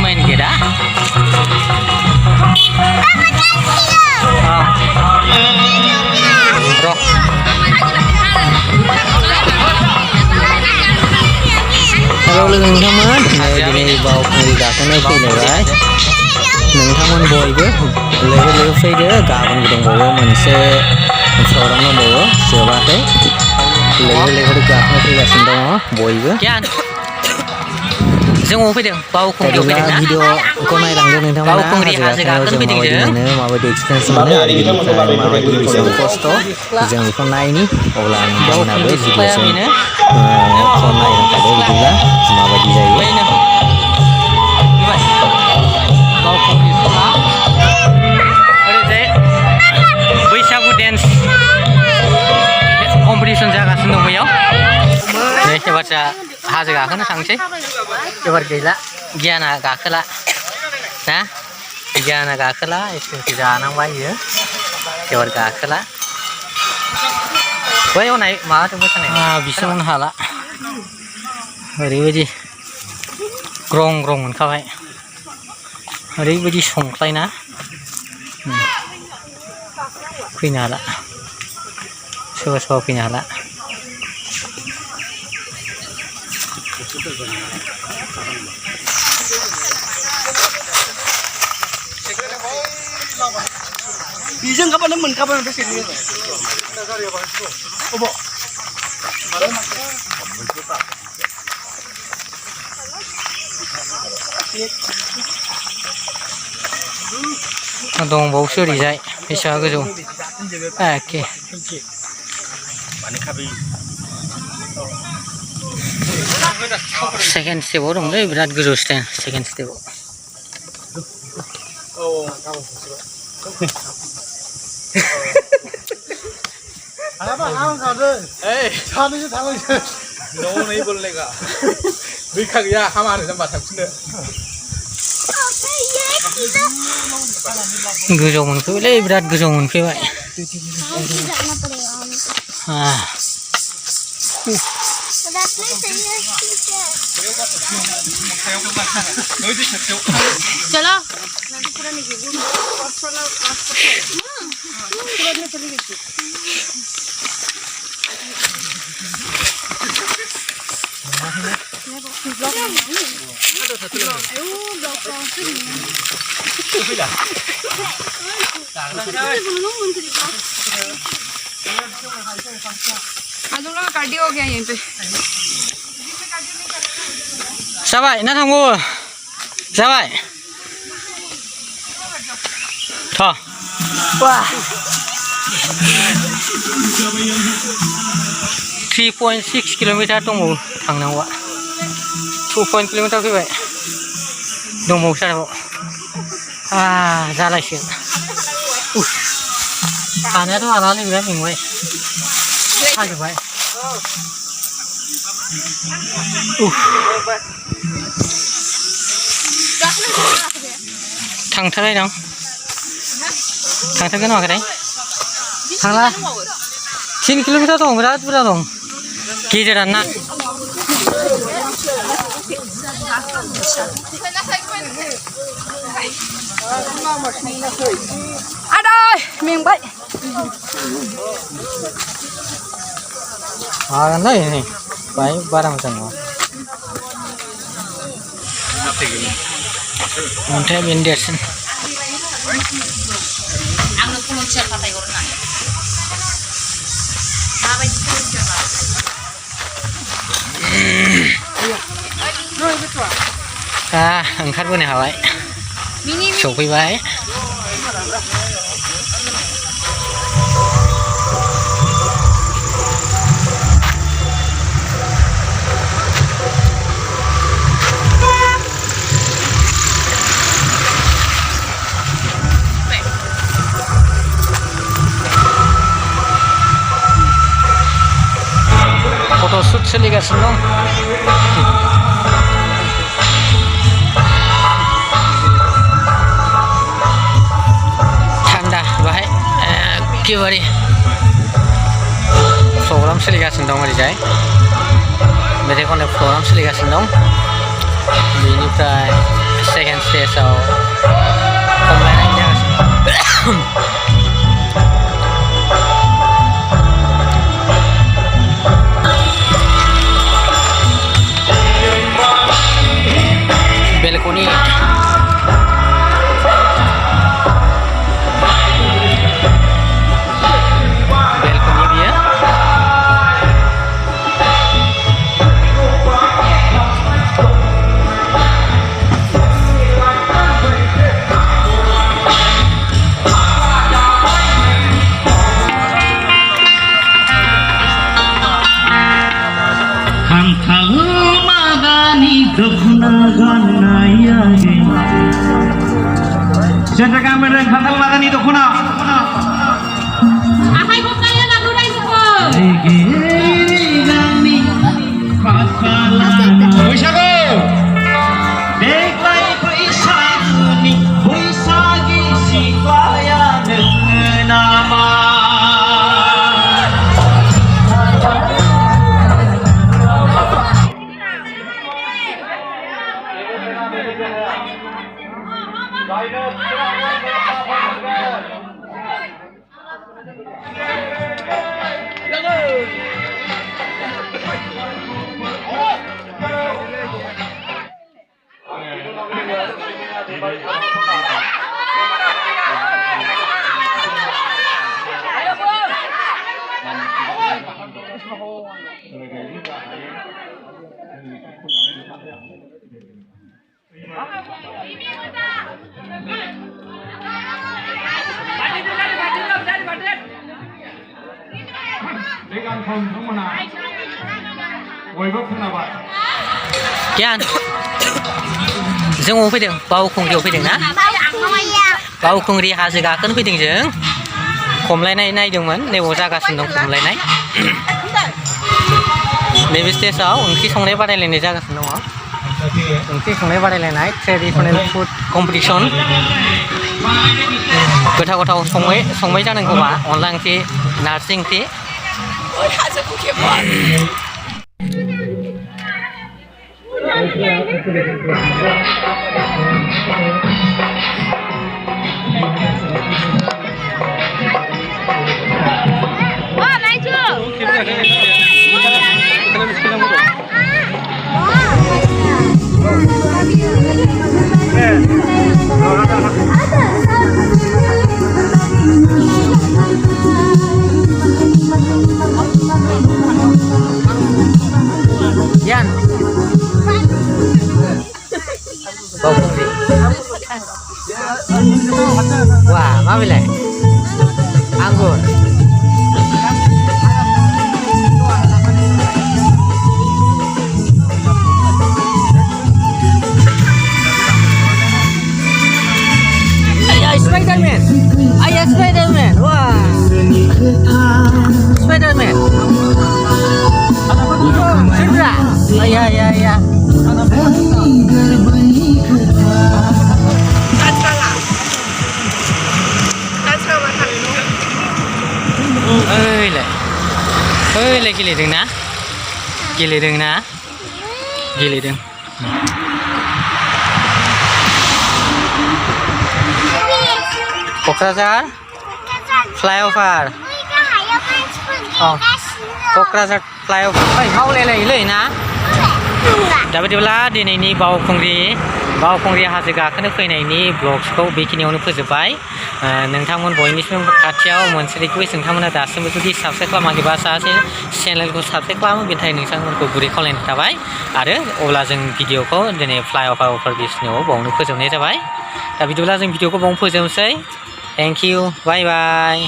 main kita. Roh. Halo teman-teman, ini bawa pendidikannya fैलायबाय नोंथांमोन बयबो लोगो फैदो गाबोन दंबावो मोनसे प्रग्राम दंबावो जोबाखै लोगो गाखोनो फैगासिनो दङ बयबो जों फैदों बावखुंग्रियाव फैदों ना भिडिअखौ नायलांदो नोंथांमोना बावखुंग्रि हाजो गाखोनो फैदों जों माबायदि एक्सपिरियेन्स मोनो आरो बेनिफ्राय माबायदि बेसेबां खस्थ' जों बेखौ नायनि अब्ला नोंथांमोनाबो भिडिअजों खौ नायलांखादो बिदिब्ला माबायदि जायो बावखुंग्रि समा ओरैजाय बैसागु डेन्स कम्पिटिसन जागासिनो दं बैयाव नै एबारजा हाजो गाखोनो थांसै एबार गैला गियाना गाखोला ना गियाना गाखोला एसे जानांबाय बियो एबार गाखोला बै हनै माबाजों मोसानाय बिसोरमोन हाला ओरैबायदि ग्रं ग्रं मोनखाबाय ओरैबायदि संख्लायना फैनो हाला सोरबा सोरबा फैनो हाला Bijeng kapan nemen kapan udah sini? Obo. Dong bau suri jai, bisa ke jauh? Oke. Second step orang ni berat gerus ten second step. Apa kau tu? Kau ni tahu je. No ni boleh ka. Bikak ya, kamu ada tempat sini. Gerus mungkin le berat gerus mungkin baik. चलो cardio हो गया यहीं Pay Sabai, nak tunggu. Sabai. Thọ. Wah. 3.6 km tunggu थांनांगौआ 2 km फैबाय दंबावोसो आरोबाव जालायसिगोन हानायाथ' हानानै बिराद मेंबाय हाजोबबाय थांथारबाय दं थांथारगोन माखैथाय थांला 3 km दं बिराद बुरजा दं गेजेरानो ना aduh मेंबाय हागोनलै नै बाहाय बारा मोजां नङा अन्थाइआ बेनो देरसिन आंनो फुलुंसिया फाथायहरना ओंखारबोनो हाबाय सफैबाय फट'शुट सोलिगासिनो दं थान्दा बाहाय एखेबारे प्रग्राम सोलिगासिनो दं ओरैजाय मेथाइ खननाय प्रग्राम सोलिगासिनो दं बेनिफ्राय सेकेन्ड स्टेजाव खमलायनाय जागासिनो बेलकनि बियो Sentra kamera khantal magani dokuna. Akai kok kaya lagu rai semua. Gani pasala. Boisago. Deklai boisaguni boisagi sikwaya nama. Gian जों फैदों बावखुंग्रियाव फैदों ना बावखुंग्रि हाजो गाखोनो फैदों जों खमलायनाय नायदोंमोन नैबाव जागासिनो दं खमलायनाय नैबे स्टेजाव ओंख्रि संनाय बादायलायनाय जागासिनो दङ ओंख्रि संनाय बादायलायनाय ट्रेडिशनेल फुड कम्पिटिशन गोथाव गोथाव संबाय जानांगौबा अनला ओंख्रि नारजि ओंख्रि Yan. Baukungri. Wah, ma bilai. Anggur. Ayah Spiderman. Ayah Spiderman. Wah. Spiderman. Sandra. Ayah, ayah, ayah. Ơi lại गेलेदों ना गेलेदों क'क्राझार फ्लाइअभार क'क्राझार फ्लाइअभार ओइ मावलायलायोलै ना दा बिदिब्ला दिनैनि बावखुंग्रि हाजो गाखोनो फैनायनि ब्लग्सखौ बेखिनियावनो फोजोबबाय नोंथांमोन बयनिसिमबो खाथियाव मोनसे रिक्वेस्ट नोंथांमोना दासिमबो जुदि साबस्क्राइब खालामाखैबा सासे चेनेलखौ साबस्क्राइब खालामो बेनि थाखाय नोंथांमोनखौ गुरै खावलायनाय थाबाय आरो अब्ला जों भिडिअखौ दिनै फ्लाइअभार अभारब्रिजनियाव बावनो फोजोबनाय जाबाय दा बिदिब्ला जों भिडिअखौ बावनो फोजोबनोसै थेंक इउ बाय बाय